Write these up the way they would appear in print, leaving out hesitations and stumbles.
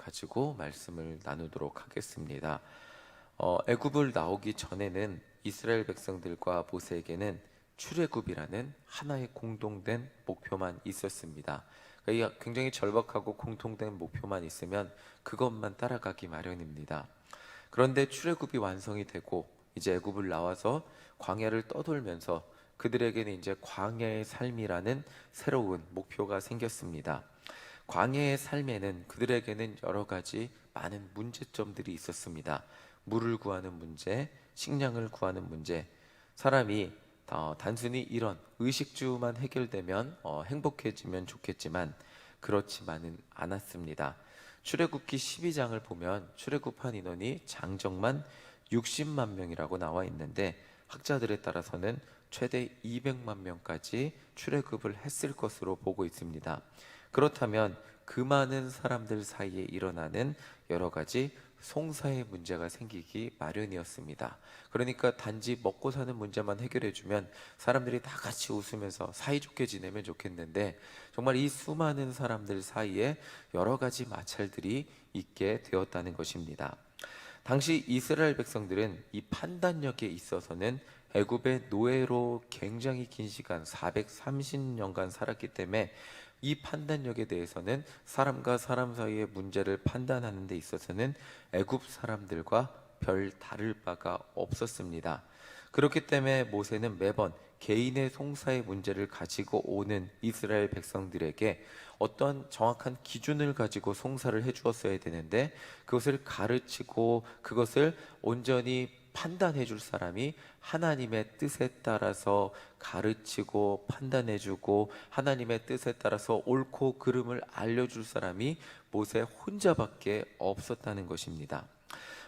가지고 말씀을 나누도록 하겠습니다. 애굽을 나오기 전에는 이스라엘 백성들과 모세에게는 출애굽이라는 하나의 공동된 목표만 있었습니다. 그러니까 이 굉장히 절박하고 공통된 목표만 있으면 그것만 따라가기 마련입니다. 그런데 출애굽이 완성이 되고 이제 애굽을 나와서 광야를 떠돌면서 그들에게는 이제 광야의 삶이라는 새로운 목표가 생겼습니다. 광야의 삶에는 그들에게는 여러 가지 많은 문제점들이 있었습니다. 물을 구하는 문제, 식량을 구하는 문제. 사람이 단순히 이런 의식주만 해결되면 행복해지면 좋겠지만 그렇지만은 않았습니다. 출애굽기 12장을 보면 출애굽한 인원이 장정만 60만 명이라고 나와 있는데 학자들에 따라서는 최대 200만 명까지 출애굽을 했을 것으로 보고 있습니다. 그렇다면 그 많은 사람들 사이에 일어나는 여러 가지 송사의 문제가 생기기 마련이었습니다. 그러니까 단지 먹고 사는 문제만 해결해주면 사람들이 다 같이 웃으면서 사이좋게 지내면 좋겠는데 정말 이 수많은 사람들 사이에 여러 가지 마찰들이 있게 되었다는 것입니다. 당시 이스라엘 백성들은 이 판단력에 있어서는 애굽의 노예로 굉장히 긴 시간 430년간 살았기 때문에 이 판단력에 대해서는 사람과 사람 사이의 문제를 판단하는 데 있어서는 애굽 사람들과 별 다를 바가 없었습니다. 그렇기 때문에 모세는 매번 개인의 송사의 문제를 가지고 오는 이스라엘 백성들에게 어떤 정확한 기준을 가지고 송사를 해주었어야 되는데 그것을 가르치고 그것을 온전히 판단해 줄 사람이 하나님의 뜻에 따라서 가르치고 판단해 주고 하나님의 뜻에 따라서 옳고 그름을 알려줄 사람이 모세 혼자밖에 없었다는 것입니다.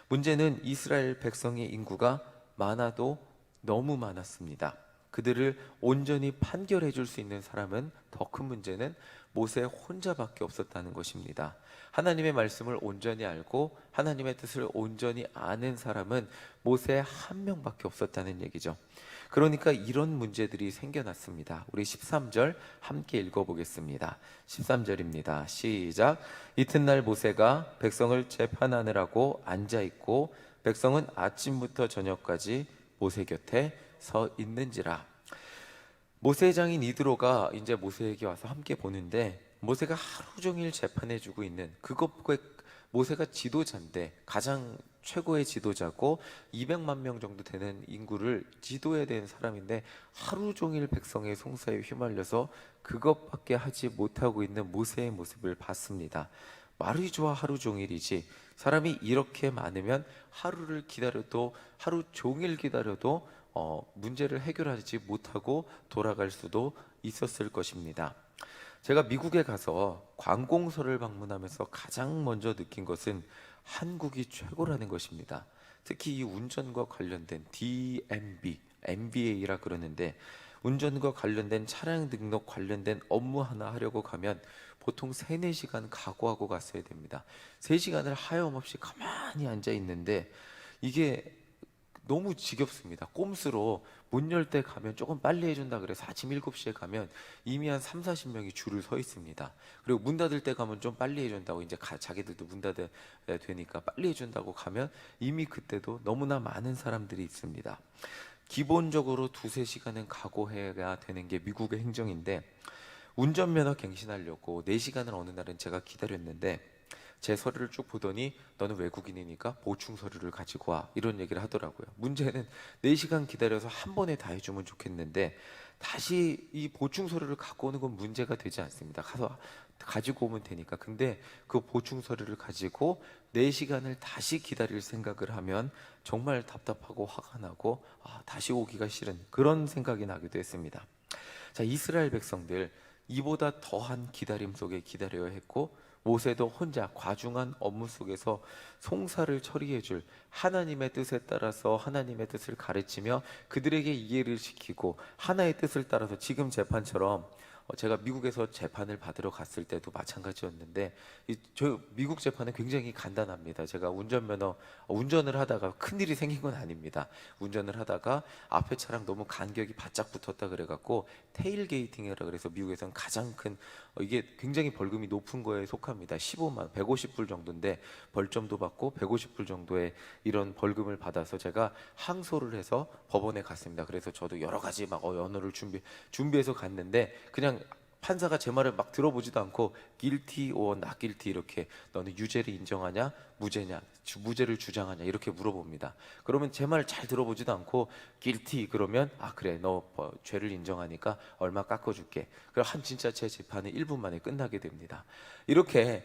문제는 이스라엘 백성의 인구가 많아도 너무 많았습니다. 그들을 온전히 판결해 줄 수 있는 사람은 더 큰 문제는 모세 혼자밖에 없었다는 것입니다. 하나님의 말씀을 온전히 알고 하나님의 뜻을 온전히 아는 사람은 모세 한 명밖에 없었다는 얘기죠. 그러니까 이런 문제들이 생겨났습니다. 우리 13절 함께 읽어보겠습니다. 13절입니다. 시작. 이튿날 모세가 백성을 재판하느라고 앉아있고 백성은 아침부터 저녁까지 모세 곁에 서 있는지라. 모세의 장인 이드로가 이제 모세에게 와서 함께 보는데 모세가 하루 종일 재판해주고 있는 그것과 모세가 지도자인데 가장 최고의 지도자고 200만 명 정도 되는 인구를 지도해야 되는 사람인데 하루 종일 백성의 송사에 휘말려서 그것밖에 하지 못하고 있는 모세의 모습을 봤습니다. 말이 좋아 하루 종일이지 사람이 이렇게 많으면 하루를 기다려도 하루 종일 기다려도 문제를 해결하지 못하고 돌아갈 수도 있었을 것입니다. 제가 미국에 가서 관공서를 방문하면서 가장 먼저 느낀 것은 한국이 최고라는 것입니다. 특히 이 운전과 관련된 DMB, MBA라 그러는데 운전과 관련된 차량 등록 관련된 업무 하나 하려고 가면 보통 3, 4시간 각오하고 갔어야 됩니다. 3시간을 하염없이 가만히 앉아 있는데 이게 너무 지겹습니다. 꼼수로 문 열 때 가면 조금 빨리 해준다 그래서 아침 7시에 가면 이미 한 3, 40명이 줄을 서 있습니다. 그리고 문 닫을 때 가면 좀 빨리 해준다고 이제 자기들도 문 닫아야 되니까 빨리 해준다고 가면 이미 그때도 너무나 많은 사람들이 있습니다. 기본적으로 2, 3시간은 각오해야 되는 게 미국의 행정인데 운전면허 갱신하려고 4시간을 어느 날은 제가 기다렸는데 제 서류를 쭉 보더니 너는 외국인이니까 보충 서류를 가지고 와 이런 얘기를 하더라고요. 문제는 4시간 기다려서 한 번에 다 해주면 좋겠는데 다시 이 보충 서류를 갖고 오는 건 문제가 되지 않습니다. 가서 가지고 오면 되니까. 근데 그 보충 서류를 가지고 4시간을 다시 기다릴 생각을 하면 정말 답답하고 화가 나고 다시 오기가 싫은 그런 생각이 나기도 했습니다. 자, 이스라엘 백성들 이보다 더한 기다림 속에 기다려야 했고 모세도 혼자 과중한 업무 속에서 송사를 처리해 줄 하나님의 뜻에 따라서 하나님의 뜻을 가르치며 그들에게 이해를 시키고 하나의 뜻을 따라서 지금 재판처럼 제가 미국에서 재판을 받으러 갔을 때도 마찬가지였는데 저 미국 재판은 굉장히 간단합니다. 제가 운전을 하다가 큰일이 생긴 건 아닙니다. 운전을 하다가 앞에 차랑 너무 간격이 바짝 붙었다 그래갖고 테일게이팅이라 그래서 미국에서는 가장 큰 이게 굉장히 벌금이 높은 거에 속합니다. 15만 150불 정도인데 벌점도 받고 150불 정도의 이런 벌금을 받아서 제가 항소를 해서 법원에 갔습니다. 그래서 저도 여러 가지 막 언어를 준비해서 갔는데 그냥 판사가 제 말을 막 들어보지도 않고 guilty or not guilty 이렇게 너는 유죄를 인정하냐 무죄냐 무죄를 주장하냐 이렇게 물어봅니다. 그러면 제 말을 잘 들어보지도 않고 guilty 그러면 아 그래 너 죄를 인정하니까 얼마 깎아줄게. 그럼 진짜 제 재판이 1분 만에 끝나게 됩니다. 이렇게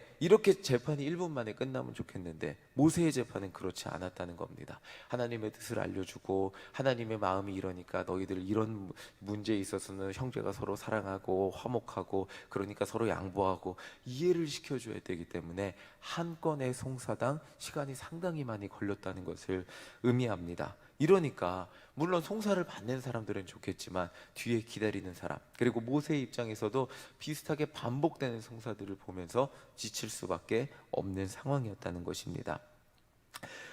재판이 1분 만에 끝나면 좋겠는데 모세의 재판은 그렇지 않았다는 겁니다. 하나님의 뜻을 알려주고 하나님의 마음이 이러니까 너희들 이런 문제에 있어서는 형제가 서로 사랑하고 화목하고 그러니까 서로 양보하고 이해를 시켜줘야 되기 때문에 한 건의 송사당 시간이 상당히 많이 걸렸다는 것을 의미합니다. 이러니까 물론 송사를 받는 사람들은 좋겠지만 뒤에 기다리는 사람 그리고 모세의 입장에서도 비슷하게 반복되는 송사들을 보면서 지칠 수밖에 없는 상황이었다는 것입니다.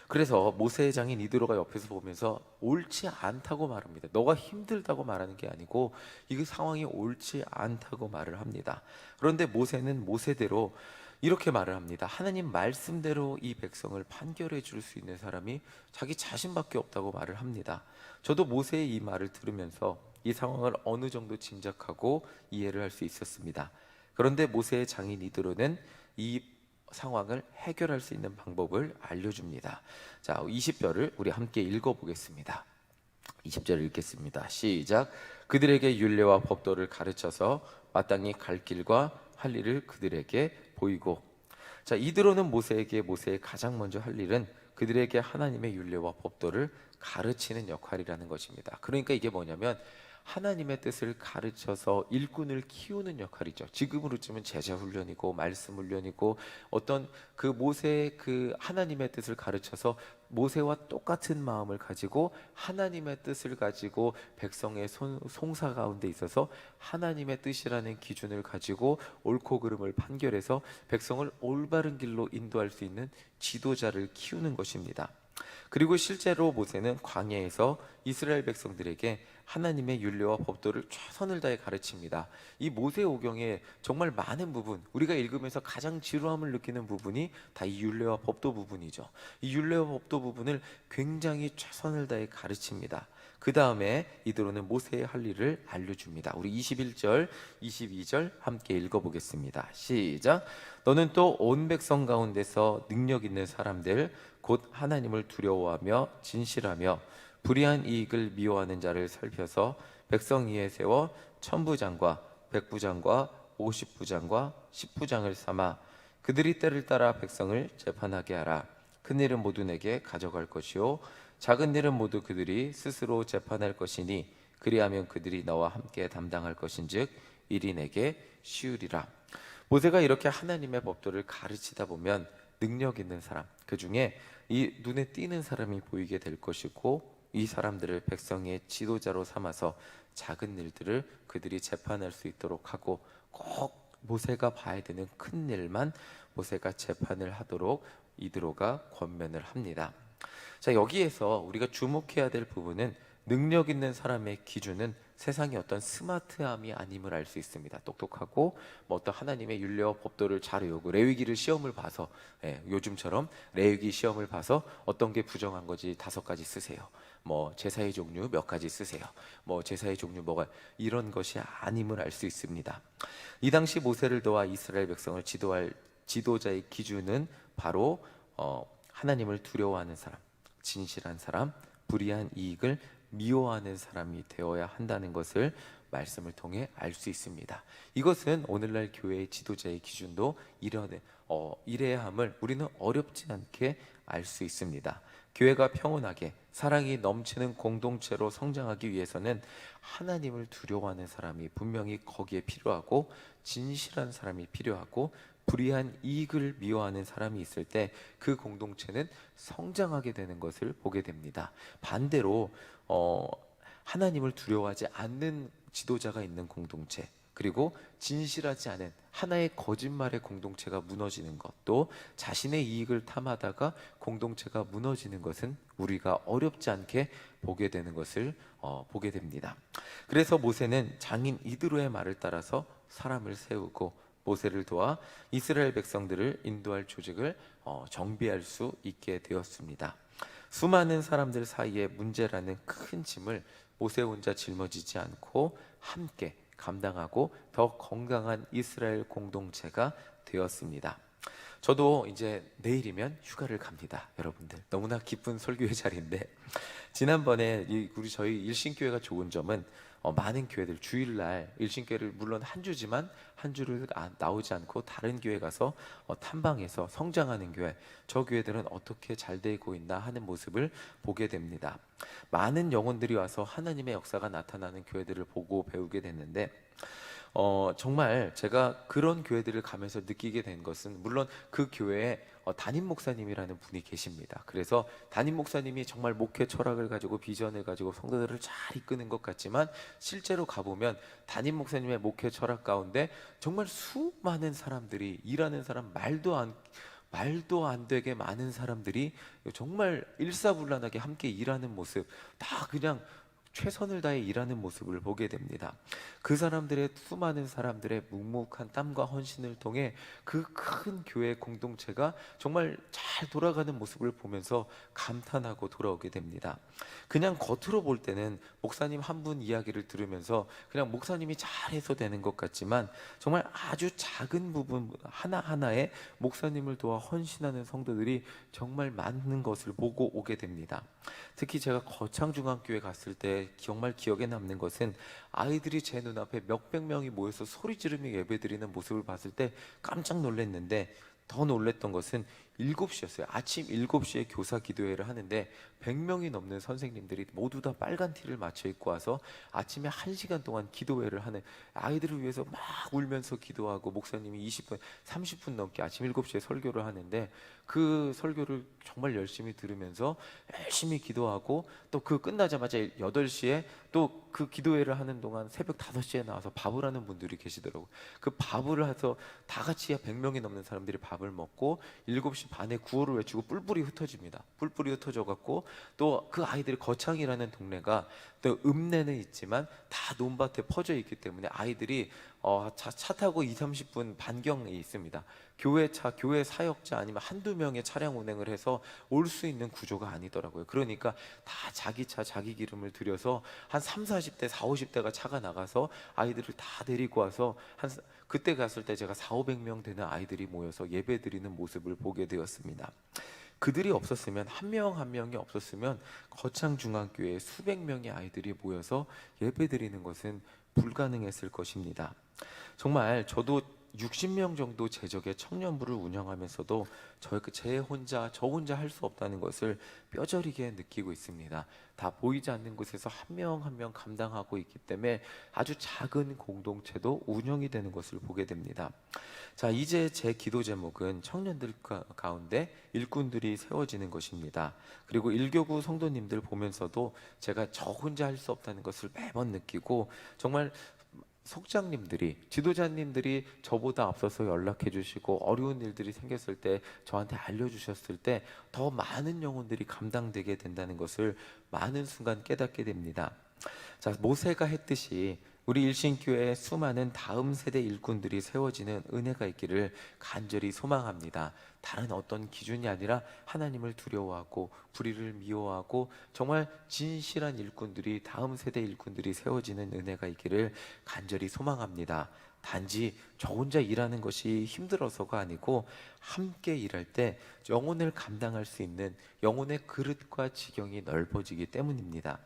그래서 모세의 장인 이드로가 옆에서 보면서 옳지 않다고 말합니다. 너가 힘들다고 말하는 게 아니고 이 상황이 옳지 않다고 말을 합니다. 그런데 모세는 모세대로 이렇게 말을 합니다. 하나님 말씀대로 이 백성을 판결해 줄 수 있는 사람이 자기 자신밖에 없다고 말을 합니다. 저도 모세의 이 말을 들으면서 이 상황을 어느 정도 짐작하고 이해를 할 수 있었습니다. 그런데 모세의 장인 이드로는 이 상황을 해결할 수 있는 방법을 알려줍니다. 자, 20절을 우리 함께 읽어보겠습니다. 20절 읽겠습니다. 시작. 그들에게 율례와 법도를 가르쳐서 마땅히 갈 길과 할 일을 그들에게 보이고. 자, 이드로는 모세에게 모세의 가장 먼저 할 일은 그들에게 하나님의 율례와 법도를 가르치는 역할이라는 것입니다. 그러니까 이게 뭐냐면 하나님의 뜻을 가르쳐서 일꾼을 키우는 역할이죠. 지금으로 치면 제자 훈련이고 말씀 훈련이고 어떤 그 모세의 그 하나님의 뜻을 가르쳐서 모세와 똑같은 마음을 가지고 하나님의 뜻을 가지고 백성의 송사 가운데 있어서 하나님의 뜻이라는 기준을 가지고 옳고 그름을 판결해서 백성을 올바른 길로 인도할 수 있는 지도자를 키우는 것입니다. 그리고 실제로 모세는 광야에서 이스라엘 백성들에게 하나님의 율례와 법도를 최선을 다해 가르칩니다. 이 모세오경에 정말 많은 부분, 우리가 읽으면서 가장 지루함을 느끼는 부분이 다 이 율례와 법도 부분이죠. 이 율례와 법도 부분을 굉장히 최선을 다해 가르칩니다. 그 다음에 이드로는 모세의 할 일을 알려줍니다. 우리 21절, 22절 함께 읽어보겠습니다. 시작. 너는 또 온 백성 가운데서 능력 있는 사람들 곧 하나님을 두려워하며 진실하며 불의한 이익을 미워하는 자를 살펴서 백성 위에 세워 천부장과 백부장과 50부장과 10부장을 삼아 그들이 때를 따라 백성을 재판하게 하라. 큰 일은 모두 내게 가져갈 것이요 작은 일은 모두 그들이 스스로 재판할 것이니 그리하면 그들이 너와 함께 담당할 것인즉 일이 내게 쉬우리라. 모세가 이렇게 하나님의 법도를 가르치다 보면 능력 있는 사람, 그 중에 이 눈에 띄는 사람이 보이게 될 것이고 이 사람들을 백성의 지도자로 삼아서 작은 일들을 그들이 재판할 수 있도록 하고 꼭 모세가 봐야 되는 큰 일만 모세가 재판을 하도록 이드로가 권면을 합니다. 자, 여기에서 우리가 주목해야 될 부분은 능력 있는 사람의 기준은 세상의 어떤 스마트함이 아님을 알 수 있습니다. 똑똑하고 뭐 어떤 하나님의 율례와 법도를 잘 외우고 레위기를 시험을 봐서 요즘처럼 레위기 시험을 봐서 어떤 게 부정한 거지 5가지 쓰세요. 뭐 제사의 종류 몇 가지 쓰세요. 뭐 제사의 종류 뭐가 이런 것이 아님을 알 수 있습니다. 이 당시 모세를 도와 이스라엘 백성을 지도할 지도자의 기준은 바로 하나님을 두려워하는 사람, 진실한 사람, 불의한 이익을 미워하는 사람이 되어야 한다는 것을 말씀을 통해 알 수 있습니다. 이것은 오늘날 교회의 지도자의 기준도 이래야 함을 우리는 어렵지 않게 알 수 있습니다. 교회가 평온하게 사랑이 넘치는 공동체로 성장하기 위해서는 하나님을 두려워하는 사람이 분명히 거기에 필요하고 진실한 사람이 필요하고 불의한 이익을 미워하는 사람이 있을 때 그 공동체는 성장하게 되는 것을 보게 됩니다. 반대로 하나님을 두려워하지 않는 지도자가 있는 공동체 그리고 진실하지 않은 하나의 거짓말의 공동체가 무너지는 것, 또 자신의 이익을 탐하다가 공동체가 무너지는 것은 우리가 어렵지 않게 보게 되는 것을 보게 됩니다. 그래서 모세는 장인 이드로의 말을 따라서 사람을 세우고 모세를 도와 이스라엘 백성들을 인도할 조직을 정비할 수 있게 되었습니다. 수많은 사람들 사이에 문제라는 큰 짐을 모세 혼자 짊어지지 않고 함께 감당하고 더 건강한 이스라엘 공동체가 되었습니다. 저도 이제 내일이면 휴가를 갑니다. 여러분들 너무나 기쁜 설교의 자리인데, 지난번에 저희 일신교회가 좋은 점은 많은 교회들 주일날 일신교회를 물론 한 주지만 한 주를 나오지 않고 다른 교회 가서 탐방해서 성장하는 교회, 저 교회들은 어떻게 잘 되고 있나 하는 모습을 보게 됩니다. 많은 영혼들이 와서 하나님의 역사가 나타나는 교회들을 보고 배우게 됐는데, 정말 제가 그런 교회들을 가면서 느끼게 된 것은, 물론 그 교회에 담임 목사님이라는 분이 계십니다. 그래서 담임 목사님이 정말 목회 철학을 가지고 비전을 가지고 성도들을 잘 이끄는 것 같지만, 실제로 가보면 담임 목사님의 목회 철학 가운데 정말 수많은 사람들이, 일하는 사람 말도 안 되게 많은 사람들이 정말 일사불란하게 함께 일하는 모습, 다 그냥 최선을 다해 일하는 모습을 보게 됩니다. 그 사람들의, 수많은 사람들의 묵묵한 땀과 헌신을 통해 그 큰 교회 공동체가 정말 잘 돌아가는 모습을 보면서 감탄하고 돌아오게 됩니다. 그냥 겉으로 볼 때는 목사님 한 분 이야기를 들으면서 그냥 목사님이 잘해서 되는 것 같지만, 정말 아주 작은 부분 하나하나에 목사님을 도와 헌신하는 성도들이 정말 많은 것을 보고 오게 됩니다. 특히 제가 거창중앙교회 갔을 때 정말 기억에 남는 것은, 아이들이 제 눈앞에 몇백 명이 모여서 소리 지르며 예배드리는 모습을 봤을 때 깜짝 놀랐는데, 더 놀랬던 것은 7시였어요. 아침 7시에 교사 기도회를 하는데 100명이 넘는 선생님들이 모두 다 빨간 티를 맞춰 입고 와서 아침에 1시간 동안 기도회를 하는, 아이들을 위해서 막 울면서 기도하고, 목사님이 20분, 30분 넘게 아침 7시에 설교를 하는데, 그 설교를 정말 열심히 들으면서 열심히 기도하고, 또 그 끝나자마자 8시에 또 그 기도회를 하는 동안 새벽 5시에 나와서 밥을 하는 분들이 계시더라고요. 그 밥을 해서 다 같이 100명이 넘는 사람들이 밥을 먹고 7시 반에 구호를 외치고 뿔뿔이 흩어집니다. 뿔뿔이 흩어져 갖고, 또 그 아이들이, 거창이라는 동네가 또 읍내는 있지만 다 논밭에 퍼져 있기 때문에 아이들이 차 타고 2~30분 반경에 있습니다. 교회 사역자 아니면 한두 명의 차량 운행을 해서 올 수 있는 구조가 아니더라고요. 그러니까 다 자기 차 자기 기름을 들여서 한 30~40대 40~50대가 차가 나가서 아이들을 다 데리고 와서, 그때 갔을 때 제가 400~500명 되는 아이들이 모여서 예배 드리는 모습을 보게 되었습니다. 그들이 없었으면, 한 명 한 명이 없었으면 거창중앙교회에 수백 명의 아이들이 모여서 예배 드리는 것은 불가능했을 것입니다. 정말 저도 60명 정도 제적의 청년부를 운영하면서도 저 혼자 할 수 없다는 것을 뼈저리게 느끼고 있습니다. 다 보이지 않는 곳에서 한 명 한 명 감당하고 있기 때문에 아주 작은 공동체도 운영이 되는 것을 보게 됩니다. 자, 이제 제 기도 제목은 청년들 가운데 일꾼들이 세워지는 것입니다. 그리고 일교구 성도님들 보면서도 제가 저 혼자 할 수 없다는 것을 매번 느끼고, 정말 속장님들이, 지도자님들이 저보다 앞서서 연락해 주시고 어려운 일들이 생겼을 때 저한테 알려주셨을 때 더 많은 영혼들이 감당되게 된다는 것을 많은 순간 깨닫게 됩니다. 자, 모세가 했듯이 우리 일신교회에 수많은 다음 세대 일꾼들이 세워지는 은혜가 있기를 간절히 소망합니다. 다른 어떤 기준이 아니라 하나님을 두려워하고 불의를 미워하고 정말 진실한 일꾼들이, 다음 세대 일꾼들이 세워지는 은혜가 있기를 간절히 소망합니다. 단지 저 혼자 일하는 것이 힘들어서가 아니고, 함께 일할 때 영혼을 감당할 수 있는 영혼의 그릇과 지경이 넓어지기 때문입니다.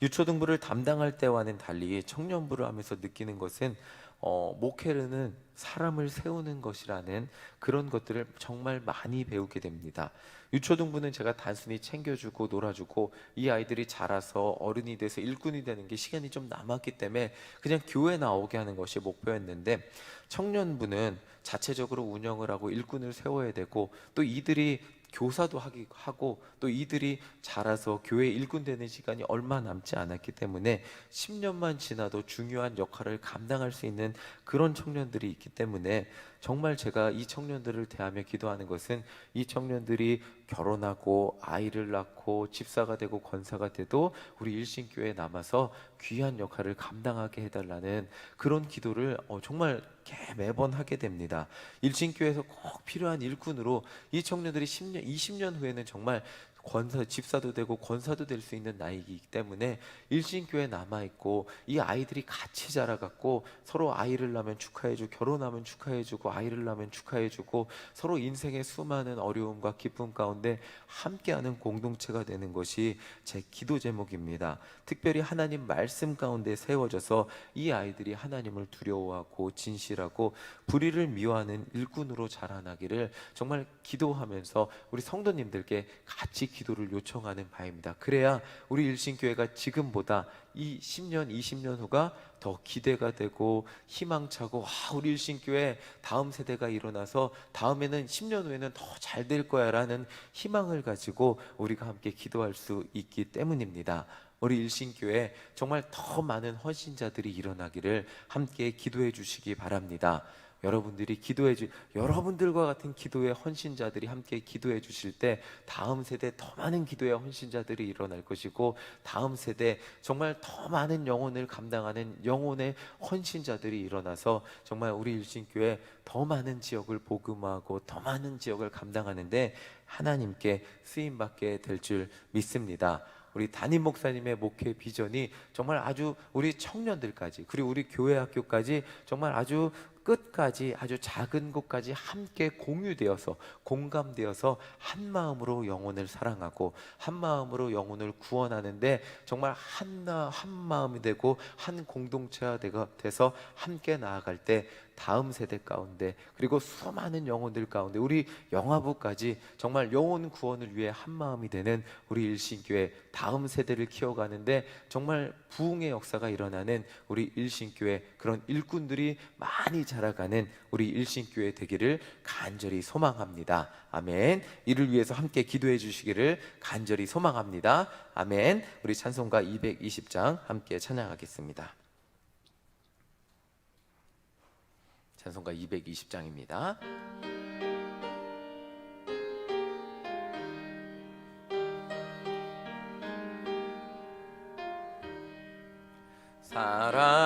유초등부를 담당할 때와는 달리 청년부를 하면서 느끼는 것은, 목회는 사람을 세우는 것이라는 그런 것들을 정말 많이 배우게 됩니다. 유초등부는 제가 단순히 챙겨주고 놀아주고, 이 아이들이 자라서 어른이 돼서 일꾼이 되는 게 시간이 좀 남았기 때문에 그냥 교회 나오게 하는 것이 목표였는데, 청년부는 자체적으로 운영을 하고 일꾼을 세워야 되고, 또 이들이 교사도 하고, 또 이들이 자라서 교회 일꾼 되는 시간이 얼마 남지 않았기 때문에 10년만 지나도 중요한 역할을 감당할 수 있는 그런 청년들이 있기 때문에, 정말 제가 이 청년들을 대하며 기도하는 것은 이 청년들이 결혼하고 아이를 낳고 집사가 되고 권사가 돼도 우리 일신교회에 남아서 귀한 역할을 감당하게 해달라는 그런 기도를 정말 매번 하게 됩니다. 일신교회에서 꼭 필요한 일꾼으로 이 청년들이 10년, 20년 후에는 정말 집사도 되고 권사도 될 수 있는 나이이기 때문에 일신교회에 남아있고 이 아이들이 같이 자라갖고 서로 아이를 낳으면 축하해주고 결혼하면 축하해주고 아이를 낳으면 축하해주고 서로 인생의 수많은 어려움과 기쁨 가운데 함께하는 공동체가 되는 것이 제 기도 제목입니다. 특별히 하나님 말씀 가운데 세워져서 이 아이들이 하나님을 두려워하고 진실하고 불의를 미워하는 일꾼으로 자라나기를 정말 기도하면서 우리 성도님들께 같이 기도를 요청하는 바입니다. 그래야 우리 일신교회가 지금보다 이 10년, 20년 후가 더 기대가 되고 희망차고 우리 일신교회 다음 세대가 일어나서 다음에는 10년 후에는 더 잘 될 거야 라는 희망을 가지고 우리가 함께 기도할 수 있기 때문입니다. 우리 일신교회 정말 더 많은 헌신자들이 일어나기를 함께 기도해 주시기 바랍니다. 여러분들과 같은 기도의 헌신자들이 함께 기도해 주실 때 다음 세대 더 많은 기도의 헌신자들이 일어날 것이고 다음 세대 정말 더 많은 영혼을 감당하는 영혼의 헌신자들이 일어나서 정말 우리 일신교회 더 많은 지역을 복음화하고 더 많은 지역을 감당하는데 하나님께 쓰임받게 될 줄 믿습니다. 우리 담임 목사님의 목회 비전이 정말 아주 우리 청년들까지 그리고 우리 교회 학교까지 정말 아주 끝까지 아주 작은 곳까지 함께 공유되어서 공감되어서 한 마음으로 영혼을 사랑하고 한 마음으로 영혼을 구원하는데 정말 한 마음이 되고 한 공동체가 돼서 함께 나아갈 때 다음 세대 가운데 그리고 수많은 영혼들 가운데 우리 영화부까지 정말 영혼 구원을 위해 한 마음이 되는 우리 일신교회 다음 세대를 키워가는데 정말 부흥의 역사가 일어나는 우리 일신교회 그런 일꾼들이 많이 자라가는 우리 일신교회 되기를 간절히 소망합니다. 아멘. 이를 위해서 함께 기도해 주시기를 간절히 소망합니다. 아멘. 우리 찬송가 220장 함께 찬양하겠습니다. 찬송가 220장입니다. 사랑